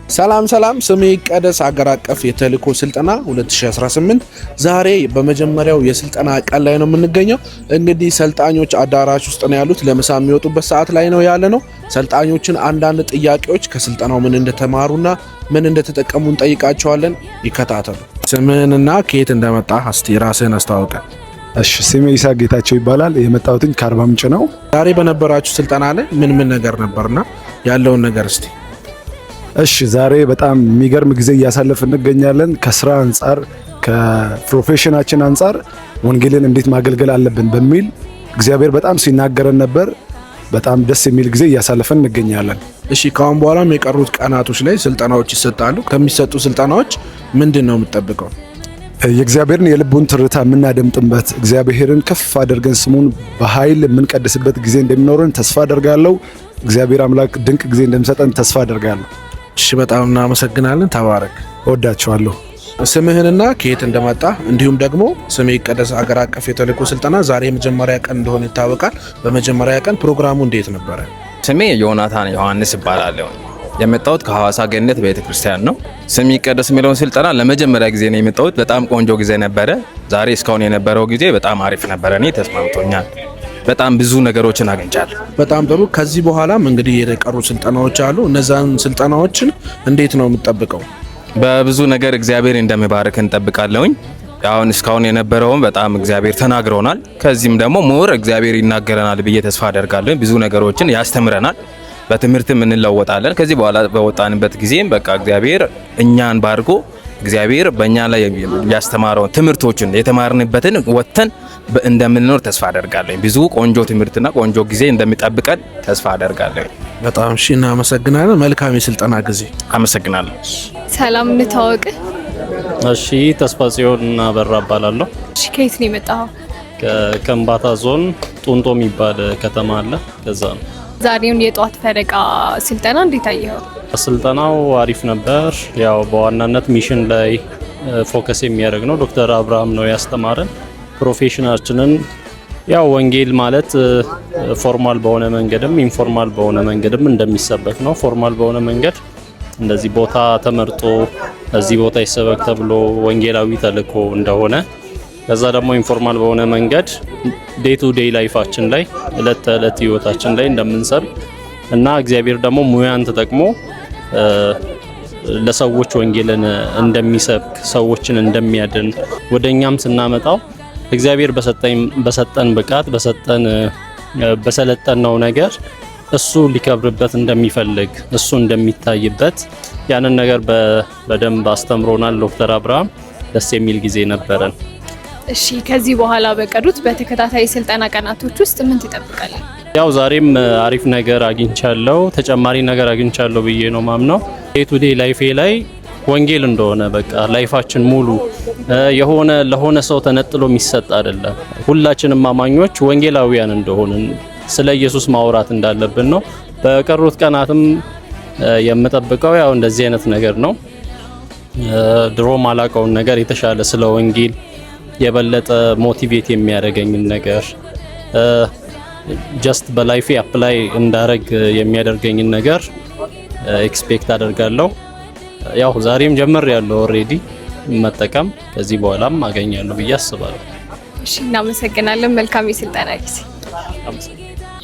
ሰላም ስሜ ቀደስ አገር አቀፍ የተልእኮ ስልጠና 2018 ዛሬ በመጀመሪያው የስልጠና ቀን ላይ ነው የምንገኘው። እንግዲህ ሰልጣኞች አዳራሽ ውስጥ ነው ያሉት። ለምሳ የሚወጡበት ሰዓት ላይ ነው ያለ ነው። ሰልጣኞችን አንዳንድ ጥያቄዎች ከስልጠናው ምን እንደተማሩና ምን እንደተጠቀሙ እንጠይቃቸዋለን። ይከታተሉ። ስምህንና ከየት እንደመጣ እስቲ ራስህን አስተዋውቀን። እሺ፣ ስሜ ይሳቅ ጌታቸው ይባላል። የመጣሁት ከአርባ ምንጭ ነው። ዛሬ በነበራችሁ ስልጠና ላይ ምን ነገር ነበርና ያለውን ነገር እስቲ። እሺ፣ ዛሬ በጣም የሚገርም ጊዜ እያሳለፍን እንገኛለን። ከስራ አንጻር ከፕሮፌሽናችን አንጻር ወንጌልን እንዴት ማገልገል አለብን በሚል እግዚአብሔር በጣም ሲናገረን ነበር። በጣም ደስ የሚል ጊዜ እያሳለፍን እንገኛለን። እሺ፣ ካሁን በኋላም የቀሩት ቀናቶች ላይ ስልጠናዎች ይሰጣሉ። ከሚሰጡ ስልጠናዎች ምንድን ነው የምትጠብቀው? የእግዚአብሔርን የልቡን ትርታ የምናደምጥበት፣ እግዚአብሔርን ከፍ አድርገን ስሙን በኃይል የምንቀድስበት ጊዜ እንደሚኖረን ተስፋ አደርጋለሁ። እግዚአብሔር አምላክ ድንቅ ጊዜ እንደሚሰጠን ተስፋ አደርጋለሁ። እሺ፣ በጣም እናመሰግናለን። ተባረክ። እወዳቸዋለሁ። ስምህንና ከየት እንደመጣ እንዲሁም ደግሞ ስሜ ቀደስ አገር አቀፍ የተልእኮ ስልጠና ዛሬ የመጀመሪያ ቀን እንደሆነ ይታወቃል። በመጀመሪያ ቀን ፕሮግራሙ እንዴት ነበረ? ስሜ ዮናታን ዮሐንስ ይባላለሁ። የመጣሁት ከሐዋሳ ገነት ቤተክርስቲያን ነው። ስሜ ቀደስ የሚለውን ስልጠና ለመጀመሪያ ጊዜ ነው የመጣሁት። በጣም ቆንጆ ጊዜ ነበረ። ዛሬ እስካሁን የነበረው ጊዜ በጣም አሪፍ ነበረ። እኔ ተስማምቶኛል። በጣም ብዙ ነገሮችን አግኝቻለሁ። በጣም ጥሩ። ከዚህ በኋላም እንግዲህ የቀሩ ስልጠናዎች አሉ። እነዛን ስልጠናዎችን እንዴት ነው የምትጠብቀው? በብዙ ነገር እግዚአብሔር እንደሚባርክ እንጠብቃለሁኝ። አሁን እስካሁን የነበረውን በጣም እግዚአብሔር ተናግሮናል። ከዚህም ደግሞ ሞር እግዚአብሔር ይናገረናል ብዬ ተስፋ አደርጋለሁ። ብዙ ነገሮችን ያስተምረናል። በትምህርትም እንለወጣለን። ከዚህ በኋላ በወጣንበት ጊዜም በቃ እግዚአብሔር እኛን ባርኮ እግዚአብሔር በእኛ ላይ ያስተማረውን ትምህርቶችን የተማርንበትን ወጥተን እንደምንኖር ተስፋ አደርጋለሁ። ብዙ ቆንጆ ትምህርትና ቆንጆ ጊዜ እንደሚጠብቀን ተስፋ አደርጋለሁ። በጣም እሺ፣ እናመሰግናለን። መልካም የስልጠና ጊዜ። አመሰግናለሁ። ሰላም፣ እንታወቅ። እሺ፣ ተስፋ ጽዮን አበራ እባላለሁ። እሺ፣ ከየት ነው የመጣው? ከከምባታ ዞን ጡንጦ የሚባል ከተማ አለ፣ ከዛ ነው። ዛሬውን የጧት ፈረቃ ስልጠና እንዴት አየኸው? ስልጠናው አሪፍ ነበር። ያው በዋናነት ሚሽን ላይ ፎከስ የሚያደርግ ነው። ዶክተር አብርሃም ነው ያስተማረን። ፕሮፌሽናችንን ያው ወንጌል ማለት ፎርማል በሆነ መንገድም ኢንፎርማል በሆነ መንገድም እንደሚሰበክ ነው። ፎርማል በሆነ መንገድ እንደዚህ ቦታ ተመርጦ እዚህ ቦታ ይሰበክ ተብሎ ወንጌላዊ ተልእኮ እንደሆነ፣ ከዛ ደግሞ ኢንፎርማል በሆነ መንገድ ዴይ ቱ ዴይ ላይፋችን ላይ እለት ተእለት ህይወታችን ላይ እንደምንሰብክ እና እግዚአብሔር ደግሞ ሙያን ተጠቅሞ ለሰዎች ወንጌልን እንደሚሰብክ ሰዎችን እንደሚያድን ወደኛም ስናመጣው እግዚአብሔር በሰጠን ብቃት በሰለጠነው ነገር እሱ ሊከብርበት እንደሚፈልግ እሱ እንደሚታይበት ያንን ነገር በደንብ አስተምሮናል ዶክተር አብርሃም። ደስ የሚል ጊዜ ነበረን። እሺ፣ ከዚህ በኋላ በቀሩት በተከታታይ ስልጠና ቀናቶች ውስጥ ምን ትጠብቃለህ? ያው ዛሬም አሪፍ ነገር አግኝቻለሁ፣ ተጨማሪ ነገር አግኝቻለሁ ብዬ ነው ማምነው። ዴይ ቱ ዴይ ላይፌ ላይ ወንጌል እንደሆነ በቃ ላይፋችን ሙሉ ለሆነ ሰው ተነጥሎ የሚሰጥ አይደለም። ሁላችንም አማኞች ወንጌላውያን እንደሆንን ስለ ኢየሱስ ማውራት እንዳለብን ነው። በቀሩት ቀናትም የምጠብቀው ያው እንደዚህ አይነት ነገር ነው። ድሮ ማላቀውን ነገር የተሻለ ስለ ወንጌል የበለጠ ሞቲቬት የሚያደርገኝን ነገር ጀስት በላይፌ አፕላይ እንዳረግ የሚያደርገኝን ነገር ኤክስፔክት አደርጋለሁ። ያው ዛሬም ጀምሬያለሁ ኦሬዲ መጠቀም፣ ከዚህ በኋላም አገኛለሁ ብዬ አስባለሁ። እሺ፣ እናመሰግናለን። መልካም የስልጠና ጊዜ።